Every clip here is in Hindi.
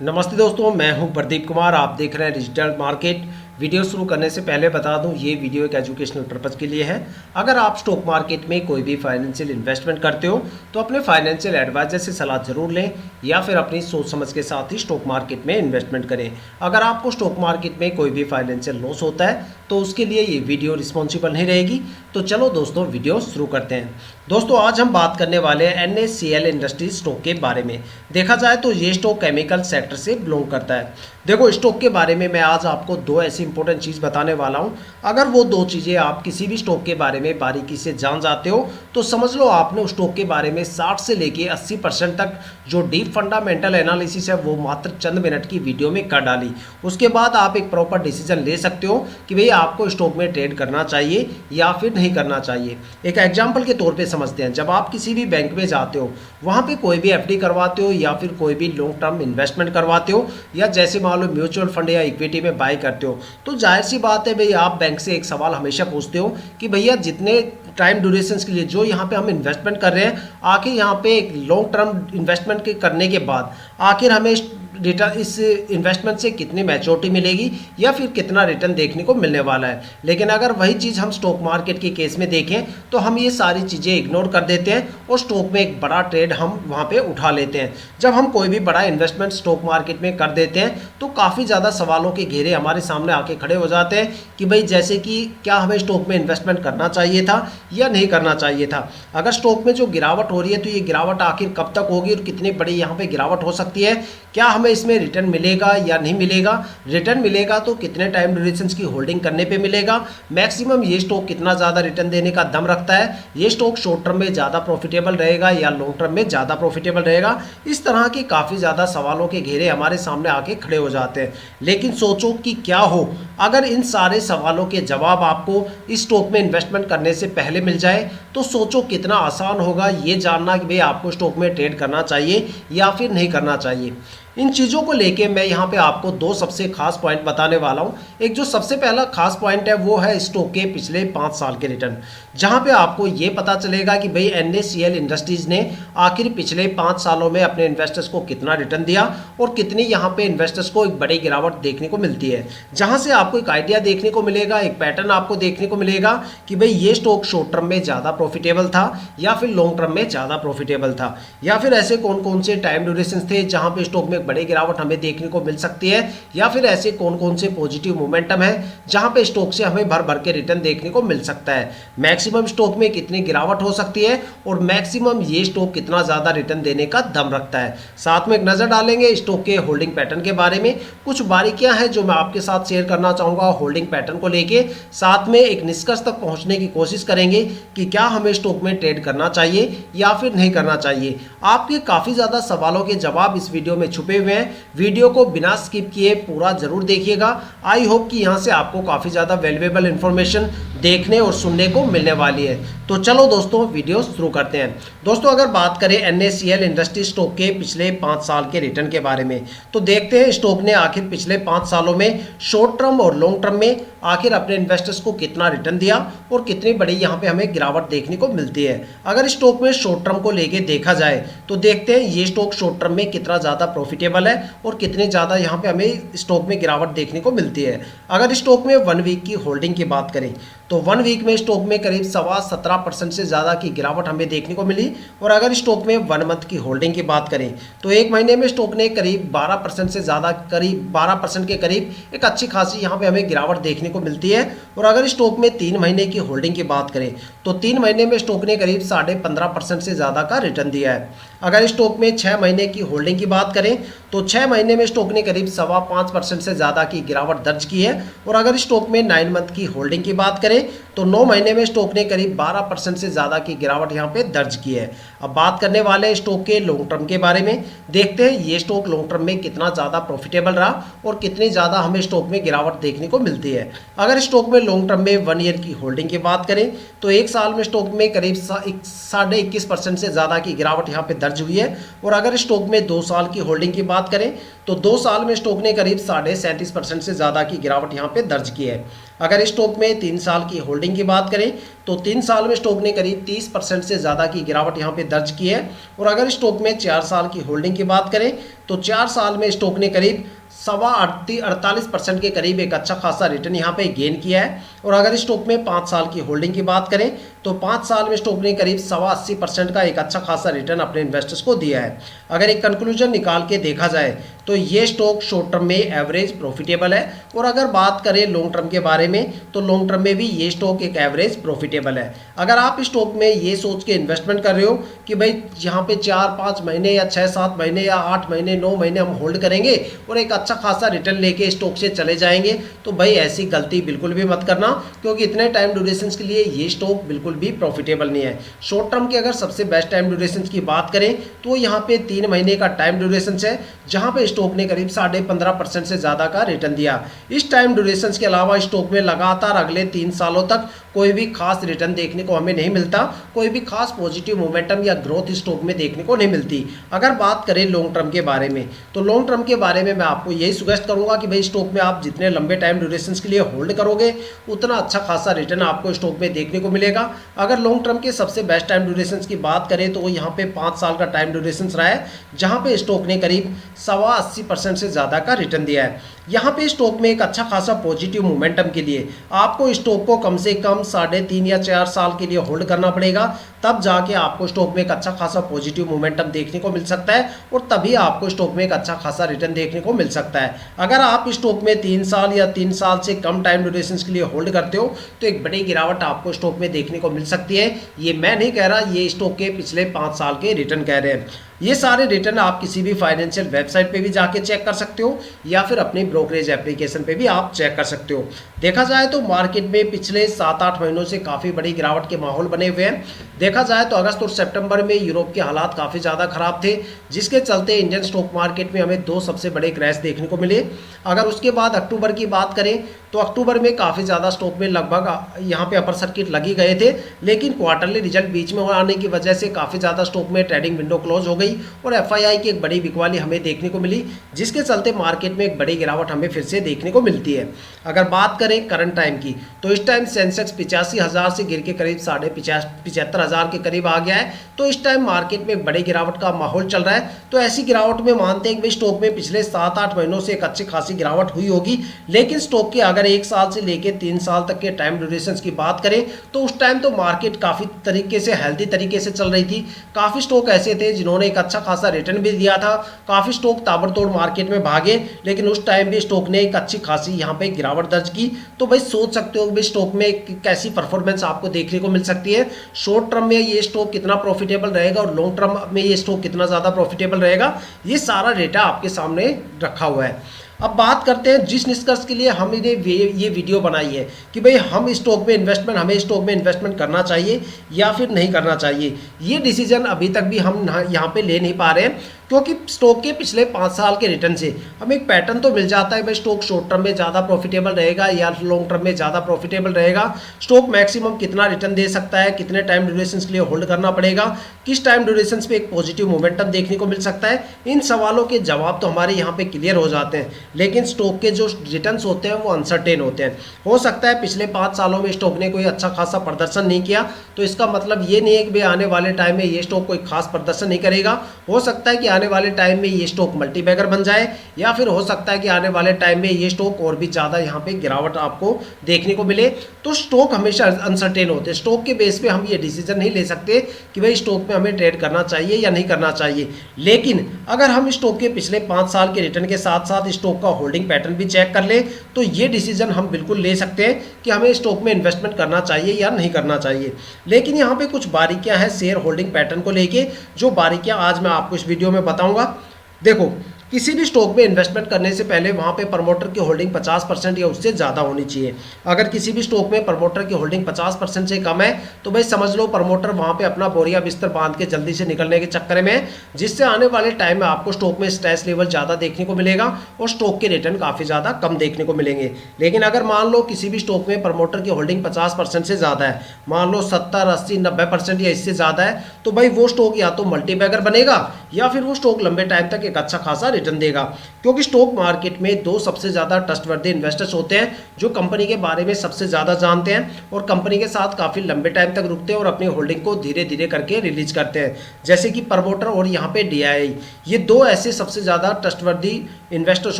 नमस्ते दोस्तों, मैं हूं प्रदीप कुमार। आप देख रहे हैं डिजिटल मार्केट। वीडियो शुरू करने से पहले बता दूं, ये वीडियो एक एजुकेशनल पर्पज़ के लिए है। अगर आप स्टॉक मार्केट में कोई भी फाइनेंशियल इन्वेस्टमेंट करते हो तो अपने फाइनेंशियल एडवाइजर से सलाह जरूर लें या फिर अपनी सोच समझ के साथ ही स्टॉक मार्केट में इन्वेस्टमेंट करें। अगर आपको स्टॉक मार्केट में कोई भी फाइनेंशियल लॉस होता है तो उसके लिए ये वीडियो रिस्पॉन्सिबल नहीं रहेगी। तो चलो दोस्तों, वीडियो शुरू करते हैं। दोस्तों, आज हम बात करने वाले हैं NACL इंडस्ट्रीज स्टॉक के बारे में। देखा जाए तो ये स्टॉक केमिकल सेक्टर से बिलोंग करता है। देखो, स्टॉक के बारे में मैं आज आपको दो ऐसी इंपॉर्टेंट चीज़ बताने वाला हूं। अगर वो दो चीज़ें आप किसी भी स्टॉक के बारे में बारीकी से जान जाते हो तो समझ लो आपने उस स्टॉक के बारे में 60 से लेके 80% तक जो डीप फंडामेंटल एनालिसिस है वो मात्र चंद मिनट की वीडियो में कर डाली। उसके बाद आप एक प्रॉपर डिसीजन ले सकते हो कि भाई आपको स्टॉक में ट्रेड करना चाहिए या फिर नहीं करना चाहिए। एक एग्जाम्पल के तौर पर समझते हैं। जब आप किसी भी बैंक में जाते हो, वहाँ पे कोई भी FD करवाते हो या फिर कोई भी लॉन्ग टर्म इन्वेस्टमेंट करवाते हो या जैसे मान लो म्यूचुअल फंड या इक्विटी में बाय करते हो, तो जाहिर सी बात है भाई, आप बैंक से एक सवाल हमेशा पूछते हो कि भैया जितने टाइम ड्यूरेशन के लिए जो यहाँ पे हम इन्वेस्टमेंट कर रहे हैं, आखिर यहाँ पे एक लॉन्ग टर्म इन्वेस्टमेंट के करने के बाद आखिर हमें रिटर्न इस इन्वेस्टमेंट से कितनी मैच्योरिटी मिलेगी या फिर कितना रिटर्न देखने को मिलने वाला है। लेकिन अगर वही चीज़ हम स्टॉक मार्केट के केस में देखें तो हम ये सारी चीज़ें इग्नोर कर देते हैं और स्टॉक में एक बड़ा ट्रेड हम वहाँ पे उठा लेते हैं। जब हम कोई भी बड़ा इन्वेस्टमेंट स्टॉक मार्केट में कर देते हैं तो काफ़ी ज़्यादा सवालों के घेरे हमारे सामने आके खड़े हो जाते हैं कि भाई जैसे कि क्या हमें स्टॉक में इन्वेस्टमेंट करना चाहिए था या नहीं करना चाहिए था। अगर स्टॉक में जो गिरावट हो रही है तो ये गिरावट आखिर कब तक होगी और कितनी बड़ी यहाँ पे गिरावट हो सकती है। क्या हमें इसमें रिटर्न मिलेगा या नहीं मिलेगा। रिटर्न मिलेगा तो कितने टाइम ड्यूरेशन की होल्डिंग करने पे मिलेगा। मैक्सिमम ये स्टॉक कितना ज़्यादा रिटर्न देने का दम रखता है। ये स्टॉक शॉर्ट टर्म में ज़्यादा प्रॉफिटेबल रहेगा या लॉन्ग टर्म में ज़्यादा प्रॉफिटेबल रहेगा। इस तरह के काफ़ी ज़्यादा सवालों के घेरे हमारे सामने आके खड़े हो जाते हैं। लेकिन सोचो कि क्या हो अगर इन सारे सवालों के जवाब आपको इस स्टॉक में इन्वेस्टमेंट करने से पहले मिल जाए, तो सोचो कितना आसान होगा ये जानना कि भाई आपको स्टॉक में ट्रेड करना चाहिए या फिर नहीं करना चाहिए। इन चीज़ों को लेके मैं यहाँ पे आपको दो सबसे खास पॉइंट बताने वाला हूँ। एक जो सबसे पहला खास पॉइंट है वो है स्टॉक के पिछले 5 साल के रिटर्न, जहाँ पे आपको ये पता चलेगा कि भाई NACL इंडस्ट्रीज़ ने आखिर पिछले 5 सालों में अपने इन्वेस्टर्स को कितना रिटर्न दिया और कितनी यहाँ पे इन्वेस्टर्स को एक बड़ी गिरावट देखने को मिलती है। जहाँ से आपको एक आइडिया देखने को मिलेगा, एक पैटर्न आपको देखने को मिलेगा कि भाई ये स्टॉक शॉर्ट टर्म में ज़्यादा प्रॉफिटेबल था या फिर लॉन्ग टर्म में ज़्यादा प्रॉफिटेबल था, या फिर ऐसे कौन कौन से टाइम ड्यूरेशन थे जहाँ पे स्टॉक में बड़ी गिरावट हमें देखने को मिल सकती है, या फिर ऐसे कौन कौन से पॉजिटिव मोमेंटम है जहां पे स्टॉक से हमें भर भर के रिटर्न देखने को मिल सकता है। मैक्सिमम स्टॉक में कितनी गिरावट हो सकती है और मैक्सिमम ये स्टॉक कितना ज़्यादा रिटर्न देने का दम रखता है। साथ में एक नज़र डालेंगे स्टॉक के होल्डिंग पैटर्न के बारे में। कुछ बारीकियां हैं जो मैं आपके साथ शेयर करना चाहूँगा होल्डिंग पैटर्न को लेके। साथ में एक निष्कर्ष तक पहुँचने की कोशिश करेंगे कि क्या हमें स्टॉक में ट्रेड करना चाहिए या फिर नहीं करना चाहिए। आपके काफ़ी ज़्यादा सवालों के जवाब इस वीडियो में छुपे हुए हैं। वीडियो को बिना स्किप किए पूरा जरूर देखिएगा। आई होप कि यहाँ से आपको काफ़ी ज़्यादा वैल्यूएबल इन्फॉर्मेशन देखने और सुनने को मिलने वाली है। तो चलो दोस्तों, वीडियो शुरू करते हैं। दोस्तों, अगर बात करें NACL इंडस्ट्री स्टॉक के पिछले 5 साल के रिटर्न के बारे में, तो देखते हैं स्टॉक ने आखिर पिछले 5 सालों में शॉर्ट टर्म और लॉन्ग टर्म में आखिर अपने इन्वेस्टर्स को कितना रिटर्न दिया और कितनी बड़ी यहाँ पे हमें गिरावट देखने को मिलती है। अगर स्टॉक में शॉर्ट टर्म को लेके देखा जाए तो देखते हैं ये स्टॉक शॉर्ट टर्म में कितना ज़्यादा प्रॉफिटेबल है और कितने ज़्यादा यहाँ पे हमें स्टॉक में गिरावट देखने को मिलती है। अगर स्टॉक में 1 वीक की होल्डिंग की बात करें तो 1 वीक में स्टॉक में करीब 17.25% से ज़्यादा की गिरावट हमें देखने को मिली। और अगर स्टॉक में 1 मंथ की होल्डिंग की बात करें तो 1 महीने में स्टॉक ने करीब 12% से ज़्यादा, करीब 12% के करीब एक अच्छी खासी यहाँ पे हमें गिरावट देखने को मिलती है। और अगर स्टॉक में 3 महीने की होल्डिंग की बात करें तो 3 महीने में स्टॉक ने करीब 15.5% से ज़्यादा का रिटर्न दिया है। अगर स्टॉक में 6 महीने की होल्डिंग की बात करें तो 6 महीने में स्टॉक ने करीब 5.25% से ज़्यादा की गिरावट दर्ज की है। और अगर स्टॉक में 9 मंथ की होल्डिंग की बात करें तो 9 महीने में स्टॉक ने करीब 12% से ज़्यादा की गिरावट यहाँ पे दर्ज की है। अब बात करने वाले स्टॉक के लॉन्ग टर्म के बारे में। देखते हैं ये स्टॉक लॉन्ग टर्म में कितना ज़्यादा प्रॉफिटेबल रहा और कितनी ज़्यादा हमें स्टॉक में गिरावट देखने को मिलती है। अगर स्टॉक में लॉन्ग टर्म में 1 ईयर की होल्डिंग की बात करें तो 1 साल में स्टॉक में करीब 21.5% से ज़्यादा की गिरावट यहाँ पे दर्ज हुई है। और अगर स्टॉक में 2 साल की होल्डिंग की बात करें तो 2 साल में स्टॉक ने करीब 37.5% से ज़्यादा की गिरावट यहाँ पे दर्ज की है। अगर स्टॉक में 3 साल की होल्डिंग की बात करें तो 3 साल में स्टॉक ने करीब 30% से ज़्यादा की गिरावट यहाँ पे दर्ज की है। और अगर स्टॉक में 4 साल की होल्डिंग की बात करें तो 4 साल में स्टॉक ने करीब 48% के करीब एक अच्छा खासा रिटर्न यहाँ पे गेन किया है। और अगर स्टॉक में 5 साल की होल्डिंग की बात करें तो 5 साल में स्टॉक ने करीब 80% का एक अच्छा खासा रिटर्न अपने इन्वेस्टर्स को दिया है। अगर एक कंक्लूजन निकाल के देखा जाए तो ये स्टॉक शॉर्ट टर्म में एवरेज प्रॉफिटेबल है। और अगर बात करें लॉन्ग टर्म के बारे में तो लॉन्ग टर्म में भी ये स्टॉक एक एवरेज प्रॉफिटेबल है। अगर आप स्टॉक में ये सोच के इन्वेस्टमेंट कर रहे हो कि भाई यहाँ पे 4-5 महीने या 6-7 महीने या 8 महीने 9 महीने हम होल्ड करेंगे और एक अच्छा खासा रिटर्न लेके स्टॉक से चले जाएंगे, तो भाई ऐसी गलती बिल्कुल भी मत करना, क्योंकि इतने टाइम ड्यूरेशन के लिए ये स्टॉक बिल्कुल भी प्रॉफिटेबल नहीं है। शॉर्ट टर्म के अगर सबसे बेस्ट टाइम ड्यूरेशन की बात करें तो यहाँ पे 3 महीने का टाइम ड्यूरेशन है, जहाँ पे स्टॉक ने करीब 15.5% से ज़्यादा का रिटर्न दिया। इस टाइम ड्यूरेशन के अलावा स्टॉक में लगातार अगले 3 सालों तक कोई भी खास रिटर्न देखने को हमें नहीं मिलता, कोई भी खास पॉजिटिव मोमेंटम या ग्रोथ स्टॉक में देखने को नहीं मिलती। अगर बात करें लॉन्ग टर्म के बारे में तो लॉन्ग टर्म के बारे में मैं आपको यही सजेस्ट करूंगा कि भाई स्टॉक में आप जितने लंबे टाइम ड्यूरेशन के लिए होल्ड करोगे उतना अच्छा खासा रिटर्न आपको स्टॉक में देखने को मिलेगा। अगर लॉन्ग टर्म के सबसे बेस्ट टाइम ड्यूरेशन की बात करें तो वो यहाँ पे 5 साल का टाइम ड्यूरेशन रहा है, जहाँ पे स्टॉक ने करीब 80% से ज़्यादा का रिटर्न दिया है। यहाँ पे स्टॉक में एक अच्छा खासा पॉजिटिव मोमेंटम के लिए आपको स्टॉक को कम से कम 3.5 या 4 साल के लिए होल्ड करना पड़ेगा, तब जाके आपको स्टॉक में एक अच्छा खासा पॉजिटिव मोमेंटम देखने को मिल सकता है और तभी आपको स्टॉक में एक अच्छा खासा रिटर्न देखने को मिल सकता है। अगर आप स्टॉक में 3 साल या 3 साल से कम टाइम ड्यूरेशन के लिए होल्ड करते हो तो एक बड़ी गिरावट आपको स्टॉक में देखने को मिल सकती है। ये मैं नहीं कह रहा, ये स्टॉक के पिछले 5 साल के रिटर्न कह रहे हैं। ये सारे रिटर्न आप किसी भी फाइनेंशियल वेबसाइट पे भी जाके चेक कर सकते हो या फिर अपनी ब्रोकरेज एप्लीकेशन पे भी आप चेक कर सकते हो। देखा जाए तो मार्केट में पिछले 7-8 महीनों से काफ़ी बड़ी गिरावट के माहौल बने हुए हैं। देखा जाए तो अगस्त और सितंबर में यूरोप के हालात काफ़ी ज़्यादा खराब थे, जिसके चलते इंडियन स्टॉक मार्केट में हमें 2 सबसे बड़े क्रैश देखने को मिले। अगर उसके बाद अक्टूबर की बात करें तो अक्टूबर में काफ़ी ज़्यादा स्टॉक में लगभग यहाँ पे अपर सर्किट लगी गए थे, लेकिन क्वार्टरली रिजल्ट बीच में आने की वजह से काफ़ी ज़्यादा स्टॉक में ट्रेडिंग विंडो क्लोज हो गई और एफआईआई की एक बड़ी बिकवाली हमें देखने को मिली, जिसके चलते मार्केट में एक बड़ी गिरावट हमें फिर से देखने को मिलती है। अगर बात करें करंट टाइम की तो इस टाइम सेंसेक्स 85,000 से गिर के करीब 75,000 के करीब आ गया है। तो इस टाइम मार्केट में एक बड़ी गिरावट का माहौल चल रहा है। तो ऐसी गिरावट में मानते हैं कि स्टॉक में पिछले 7-8 महीनों से एक अच्छी खासी गिरावट हुई होगी, लेकिन स्टॉक के अगर 1 साल से लेकर 3 साल तक के टाइम ड्यूरेशन की बात करें तो उस टाइम तो मार्केट काफ़ी तरीके से हेल्दी तरीके से चल रही थी। काफ़ी स्टॉक ऐसे थे जिन्होंने एक अच्छा खासा रिटर्न भी दिया था, काफ़ी स्टॉक ताबड़तोड़ मार्केट में भागे, लेकिन उस टाइम भी स्टॉक ने एक अच्छी खासी यहाँ पे गिरावट दर्ज की। तो भाई सोच सकते हो कि स्टॉक में कैसी परफॉर्मेंस आपको देखने को मिल सकती है। शॉर्ट टर्म में ये स्टॉक कितना प्रॉफिटेबल रहेगा और लॉन्ग टर्म में ये स्टॉक कितना ज़्यादा प्रॉफिटेबल रहेगा, ये सारा डेटा आपके सामने रखा हुआ है। अब बात करते हैं जिस निष्कर्ष के लिए हमने ये वीडियो बनाई है कि भाई हमें स्टॉक में इन्वेस्टमेंट करना चाहिए या फिर नहीं करना चाहिए। ये डिसीजन अभी तक भी हम यहाँ पे ले नहीं पा रहे हैं, क्योंकि स्टॉक के पिछले 5 साल के रिटर्न से हमें एक पैटर्न तो मिल जाता है भाई स्टॉक शॉर्ट टर्म में ज़्यादा प्रॉफिटेबल रहेगा या लॉन्ग टर्म में ज़्यादा प्रॉफिटेबल रहेगा, स्टॉक मैक्सिमम कितना रिटर्न दे सकता है, कितने टाइम ड्यूरेशन के लिए होल्ड करना पड़ेगा, किस टाइम ड्यूरेशन पे एक पॉजिटिव मोमेंटम देखने को मिल सकता है। इन सवालों के जवाब तो हमारे यहाँ पे क्लियर हो जाते हैं, लेकिन स्टॉक के जो रिटर्न्स होते हैं वो अनसर्टेन होते हैं। हो सकता है पिछले 5 सालों में स्टॉक ने कोई अच्छा खासा प्रदर्शन नहीं किया, तो इसका मतलब ये नहीं है कि भाई आने वाले टाइम में ये स्टॉक कोई खास प्रदर्शन नहीं करेगा। हो सकता है कि आने वाले टाइम में ये स्टॉक मल्टीबैगर बन जाए, या फिर हो सकता है कि आने वाले टाइम में ये स्टॉक और भी ज़्यादा यहाँ पे गिरावट आपको देखने को मिले। तो स्टॉक हमेशा अनसर्टेन होते हैं, स्टॉक के बेस पे हम ये डिसीजन नहीं ले सकते कि भाई स्टॉक में हमें ट्रेड करना चाहिए या नहीं करना चाहिए। लेकिन अगर हम स्टॉक के पिछले 5 साल के रिटर्न के साथ साथ स्टॉक का होल्डिंग पैटर्न भी चेक कर ले तो ये डिसीजन हम बिल्कुल ले सकते हैं कि हमें स्टॉक में इन्वेस्टमेंट करना चाहिए या नहीं करना चाहिए। लेकिन यहाँ पे कुछ बारीकियां हैं शेयर होल्डिंग पैटर्न को लेके, जो बारीकियां आज मैं आपको इस वीडियो में बताऊंगा। देखो, किसी भी स्टॉक में इन्वेस्टमेंट करने से पहले वहाँ पे प्रमोटर की होल्डिंग 50% या उससे ज़्यादा होनी चाहिए। अगर किसी भी स्टॉक में प्रमोटर की होल्डिंग 50% से कम है तो भाई समझ लो प्रमोटर वहाँ पे अपना बोरिया बिस्तर बांध के जल्दी से निकलने के चक्कर में है, जिससे आने वाले टाइम में आपको स्टॉक में स्ट्रेस लेवल ज़्यादा देखने को मिलेगा और स्टॉक के रिटर्न काफ़ी ज़्यादा कम देखने को मिलेंगे। लेकिन अगर मान लो किसी भी स्टॉक में प्रमोटर की होल्डिंग 50% से ज़्यादा है, मान लो 70, 80, 90% या इससे ज़्यादा है, तो भाई वो स्टॉक या तो मल्टीबैगर बनेगा या फिर वो स्टॉक लंबे टाइम तक एक अच्छा खासा रिटर्न देगा। क्योंकि स्टॉक मार्केट में दो सबसे ज़्यादा ट्रस्टवर्दी इन्वेस्टर्स होते हैं जो कंपनी के बारे में सबसे ज़्यादा जानते हैं और कंपनी के साथ काफ़ी लंबे टाइम तक रुकते हैं और अपनी होल्डिंग को धीरे धीरे करके रिलीज करते हैं, जैसे कि प्रमोटर और यहाँ पे DII। ये दो ऐसे सबसे ज़्यादा ट्रस्टवर्दी इन्वेस्टर्स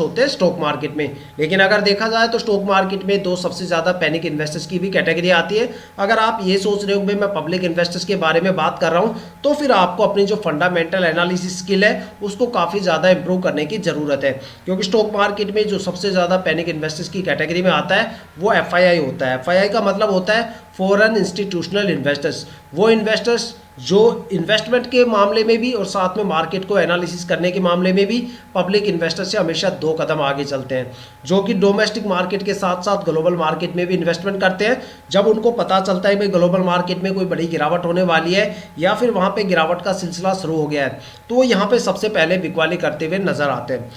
होते हैं स्टॉक मार्केट में। लेकिन अगर देखा जाए तो स्टॉक मार्केट में दो सबसे ज़्यादा पैनिक इन्वेस्टर्स की भी कैटेगरी आती है। अगर आप ये सोच रहे हो भाई मैं पब्लिक इन्वेस्टर्स के बारे में बात कर रहा हूँ, तो फिर आपको अपनी जो फंडामेंटल एनालिसिस स्किल है उसको काफ़ी ज़्यादा इंप्रूव करने की ज़रूरत है। क्योंकि स्टॉक मार्केट में जो सबसे ज़्यादा पैनिक इन्वेस्टर्स की कैटेगरी में आता है वो FII होता है। FII का मतलब होता है फॉरेन इंस्टीट्यूशनल इन्वेस्टर्स। वो इन्वेस्टर्स जो इन्वेस्टमेंट के मामले में भी और साथ में मार्केट को एनालिसिस करने के मामले में भी पब्लिक इन्वेस्टर से हमेशा 2 कदम आगे चलते हैं, जो कि डोमेस्टिक मार्केट के साथ साथ ग्लोबल मार्केट में भी इन्वेस्टमेंट करते हैं। जब उनको पता चलता है भाई ग्लोबल मार्केट में कोई बड़ी गिरावट होने वाली है या फिर वहाँ पे गिरावट का सिलसिला शुरू हो गया है, तो वो यहाँ पे सबसे पहले बिकवाली करते हुए नजर आते हैं।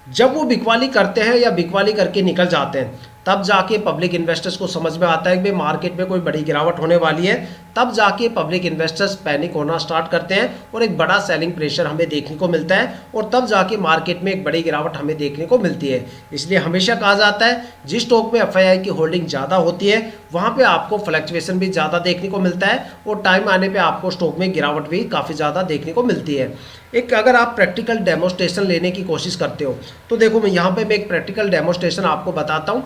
जब वो बिकवाली करते हैं या बिकवाली करके निकल जाते हैं, तब जाके पब्लिक इन्वेस्टर्स को समझ में आता है कि मार्केट में कोई बड़ी गिरावट होने वाली है। तब जाके पब्लिक इन्वेस्टर्स पैनिक होना स्टार्ट करते हैं और एक बड़ा सेलिंग प्रेशर हमें देखने को मिलता है और तब जाके मार्केट में एक बड़ी गिरावट हमें देखने को मिलती है। इसलिए हमेशा कहा जाता है जिस स्टॉक में FII की होल्डिंग ज़्यादा होती है वहाँ पे आपको फ्लक्चुएशन भी ज़्यादा देखने को मिलता है और टाइम आने पर आपको स्टॉक में गिरावट भी काफ़ी ज़्यादा देखने को मिलती है। एक अगर आप प्रैक्टिकल डेमोस्ट्रेशन लेने की कोशिश करते हो तो देखो मैं यहाँ पे मैं एक प्रैक्टिकल डेमोस्ट्रेशन आपको बताता हूँ।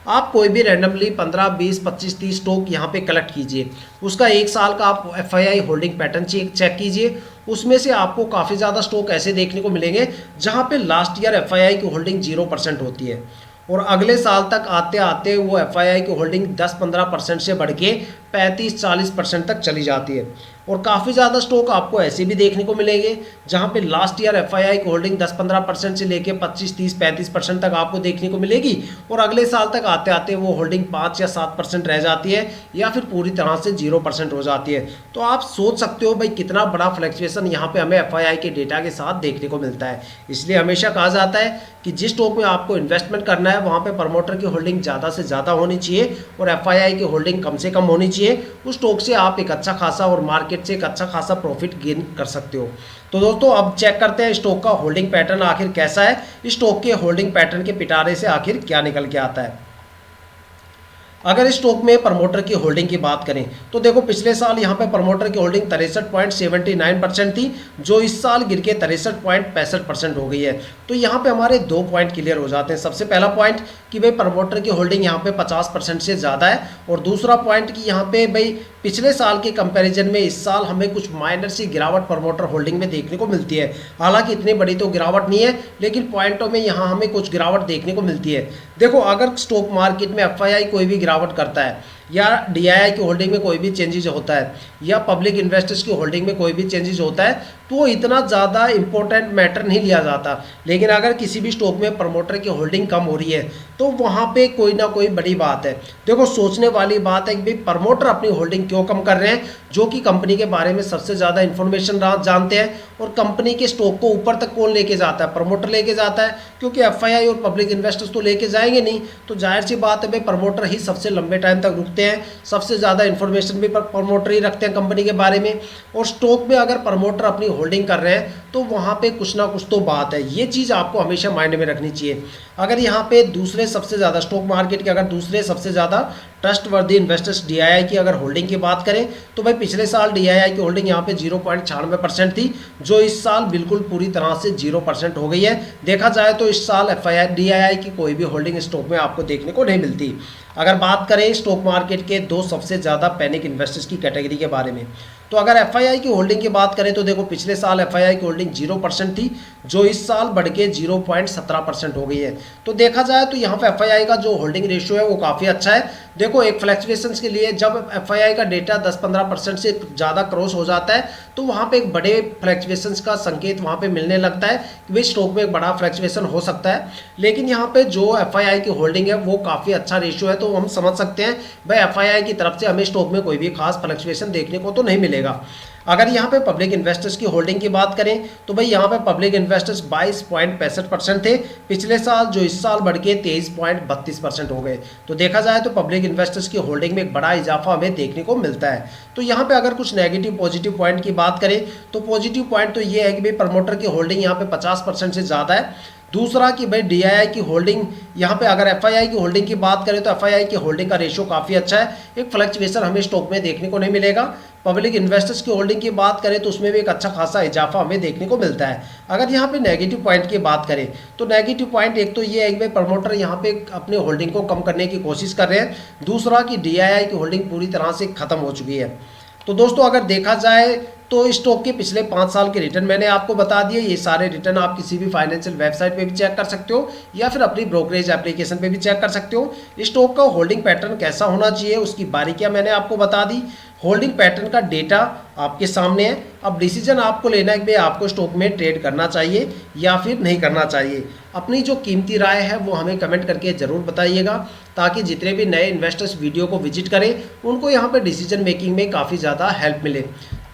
आप कोई भी रैंडमली 15, 20, 25, 30 स्टॉक यहाँ पे कलेक्ट कीजिए, उसका 1 साल का आप FII होल्डिंग पैटर्न चेक कीजिए। उसमें से आपको काफ़ी ज़्यादा स्टॉक ऐसे देखने को मिलेंगे जहाँ पे लास्ट ईयर FII की होल्डिंग 0% होती है और अगले साल तक आते आते वो FII की होल्डिंग 10-15% से बढ़ के 35-40% तक चली जाती है। और काफ़ी ज़्यादा स्टॉक आपको ऐसे भी देखने को मिलेंगे जहाँ पे लास्ट ईयर FII की होल्डिंग 10-15% से लेके 25-30-35% तक आपको देखने को मिलेगी और अगले साल तक आते आते वो होल्डिंग 5 या 7% रह जाती है या फिर पूरी तरह से 0% हो जाती है। तो आप सोच सकते हो भाई कितना बड़ा फ्लक्चुएशन यहाँ पे हमें FII के डेटा के साथ देखने को मिलता है। इसलिए हमेशा कहा जाता है कि जिस स्टॉक में आपको इन्वेस्टमेंट करना है वहाँ पे प्रमोटर की होल्डिंग ज़्यादा से ज़्यादा होनी चाहिए और FII की होल्डिंग कम से कम होनी चाहिए। उस स्टॉक से आप एक अच्छा खासा और मार्केट से एक अच्छा खासा प्रॉफिट गेन कर सकते हो। तो दोस्तों अब चेक करते हैं स्टॉक का होल्डिंग पैटर्न आखिर कैसा है, स्टॉक के होल्डिंग पैटर्न के पिटारे से आखिर क्या निकल के आता है। अगर इस स्टॉक में प्रमोटर की होल्डिंग की बात करें तो देखो पिछले साल यहाँ पे प्रमोटर की होल्डिंग 63.79% थी, जो इस साल गिर के 63.65% हो गई है। तो यहाँ पे हमारे 2 पॉइंट क्लियर हो जाते हैं। सबसे पहला पॉइंट कि भाई प्रमोटर की होल्डिंग यहाँ पे 50% से ज़्यादा है और दूसरा पॉइंट कि यहाँ पे भाई पिछले साल के कंपैरिजन में इस साल हमें कुछ माइनर सी गिरावट प्रमोटर होल्डिंग में देखने को मिलती है। हालांकि इतनी बड़ी तो गिरावट नहीं है लेकिन पॉइंटों में यहाँ हमें कुछ गिरावट देखने को मिलती है। देखो अगर स्टॉक मार्केट में FII कोई भी गिरावट करता है या DII की होल्डिंग में कोई भी चेंजेस होता है या पब्लिक इन्वेस्टर्स की होल्डिंग में कोई भी चेंजेस होता है तो वो इतना ज़्यादा इंपॉर्टेंट मैटर नहीं लिया जाता। लेकिन अगर किसी भी स्टॉक में प्रमोटर की होल्डिंग कम हो रही है तो वहाँ पे कोई ना कोई बड़ी बात है। देखो सोचने वाली बात है कि भाई प्रमोटर अपनी होल्डिंग क्यों कम कर रहे हैं, जो कि कंपनी के बारे में सबसे ज़्यादा इन्फॉर्मेशन जानते हैं और कंपनी के स्टॉक को ऊपर तक कौन लेके जाता है, प्रमोटर लेके जाता है। क्योंकि FII और पब्लिक इन्वेस्टर्स तो लेके जाएंगे नहीं, तो जाहिर सी बात है भाई प्रमोटर ही सबसे लंबे टाइम तक रुकते हैं, सबसे ज़्यादा इन्फॉर्मेशन भी प्रमोटर ही रखते हैं कंपनी के बारे में। और स्टॉक में अगर प्रमोटर अपनी होल्डिंग कर रहे हैं तो वहाँ पे कुछ ना कुछ तो बात है। ये चीज़ आपको हमेशा माइंड में रखनी चाहिए। अगर यहाँ पे दूसरे सबसे ज़्यादा स्टॉक मार्केट के अगर दूसरे सबसे ज़्यादा ट्रस्टवर्दी इन्वेस्टर्स DII की अगर होल्डिंग की बात करें तो भाई पिछले साल DII की होल्डिंग यहाँ पे 0.96% थी, जो इस साल बिल्कुल पूरी तरह से 0% हो गई है। देखा जाए तो इस साल DII की कोई भी होल्डिंग स्टॉक में आपको देखने को नहीं मिलती। अगर बात करें स्टॉक मार्केट के 2 सबसे ज़्यादा पैनिक इन्वेस्टर्स की कैटेगरी के बारे में, तो अगर FII की होल्डिंग की बात करें तो देखो पिछले साल FII की होल्डिंग 0% थी, जो इस साल बढ़ के 0.17% हो गई है। तो देखा जाए तो यहाँ पे FII का जो होल्डिंग रेशियो है वो काफ़ी अच्छा है। देखो एक फ्लक्चुएशंस के लिए जब FII का डेटा 10-15% से ज़्यादा क्रॉस हो जाता है तो वहाँ पे एक बड़े फ्लक्चुएशंस का संकेत वहाँ पे मिलने लगता है कि भाई स्टॉक में एक बड़ा फ्लक्चुएशन हो सकता है। लेकिन यहाँ पे जो FII की होल्डिंग है वो काफ़ी अच्छा रेशियो है, तो हम समझ सकते हैं भाई FII की तरफ से हमें स्टॉक में कोई भी खास फ्लक्चुएशन देखने को तो नहीं मिलेगा। अगर यहाँ पे पब्लिक इन्वेस्टर्स की होल्डिंग की बात करें तो भाई यहाँ पे पब्लिक इन्वेस्टर्स 22.65% थे पिछले साल, जो इस साल बढ़ के 23.32% हो गए। तो देखा जाए तो पब्लिक इन्वेस्टर्स की होल्डिंग में एक बड़ा इजाफा हमें देखने को मिलता है। तो यहाँ पे अगर कुछ नेगेटिव पॉजिटिव पॉइंट की बात करें तो पॉजिटिव पॉइंट तो ये है कि भाई प्रमोटर की होल्डिंग यहाँ पे 50% से ज़्यादा है। दूसरा कि भाई DII की होल्डिंग, यहाँ पे अगर FII की होल्डिंग की बात करें तो FII की होल्डिंग का रेशियो काफ़ी अच्छा है, एक फ्लक्चुएशन हमें स्टॉक में देखने को नहीं मिलेगा। पब्लिक इन्वेस्टर्स की होल्डिंग की बात करें तो उसमें भी एक अच्छा खासा इजाफा हमें देखने को मिलता है। अगर यहाँ पे नेगेटिव पॉइंट की बात करें तो नेगेटिव पॉइंट एक तो ये है कि भाई प्रमोटर यहाँ पे अपने होल्डिंग को कम करने की कोशिश कर रहे हैं। दूसरा कि DII की होल्डिंग पूरी तरह से खत्म हो चुकी है। तो दोस्तों अगर देखा जाए तो स्टॉक के पिछले 5 साल के रिटर्न मैंने आपको बता दिए। ये सारे रिटर्न आप किसी भी फाइनेंशियल वेबसाइट पे भी चेक कर सकते हो या फिर अपनी ब्रोकरेज एप्लीकेशन पे भी चेक कर सकते हो। स्टॉक का होल्डिंग पैटर्न कैसा होना चाहिए उसकी बारीकियां मैंने आपको बता दी। होल्डिंग पैटर्न का डेटा आपके सामने है। अब डिसीजन आपको लेना है कि भाई आपको स्टॉक में ट्रेड करना चाहिए या फिर नहीं करना चाहिए। अपनी जो कीमती राय है वो हमें कमेंट करके ज़रूर बताइएगा, ताकि जितने भी नए इन्वेस्टर्स वीडियो को विजिट करें उनको यहाँ पे डिसीजन मेकिंग में काफ़ी ज़्यादा हेल्प मिले।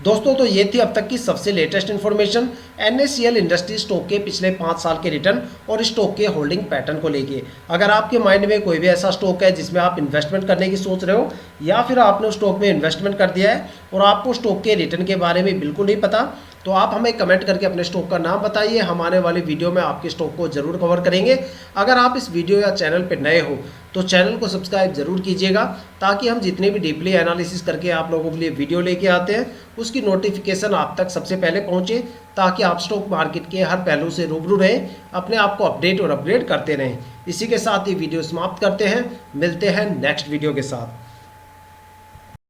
दोस्तों तो ये थी अब तक की सबसे latest information NACL industry stock के पिछले 5 साल के रिटर्न और स्टॉक के होल्डिंग पैटर्न को लेके। अगर आपके माइंड में कोई भी ऐसा स्टॉक है जिसमें आप इन्वेस्टमेंट करने की सोच रहे हो या फिर आपने उस स्टॉक में इन्वेस्टमेंट कर दिया है और आपको स्टॉक के रिटर्न के बारे में बिल्कुल नहीं पता, तो आप हमें कमेंट करके अपने स्टॉक का नाम बताइए। हम आने वाली वीडियो में आपके स्टॉक को जरूर कवर करेंगे। अगर आप इस वीडियो या चैनल पर नए हो तो चैनल को सब्सक्राइब जरूर कीजिएगा, ताकि हम जितने भी डीपली एनालिसिस करके आप लोगों के लिए वीडियो लेके आते हैं उसकी नोटिफिकेशन आप तक सबसे पहले पहुंचे, ताकि आप स्टॉक मार्केट के हर पहलू से रूबरू रहें, अपने आप को अपडेट और अपग्रेड करते रहें। इसी के साथ ये वीडियो समाप्त करते हैं, मिलते हैं नेक्स्ट वीडियो के साथ।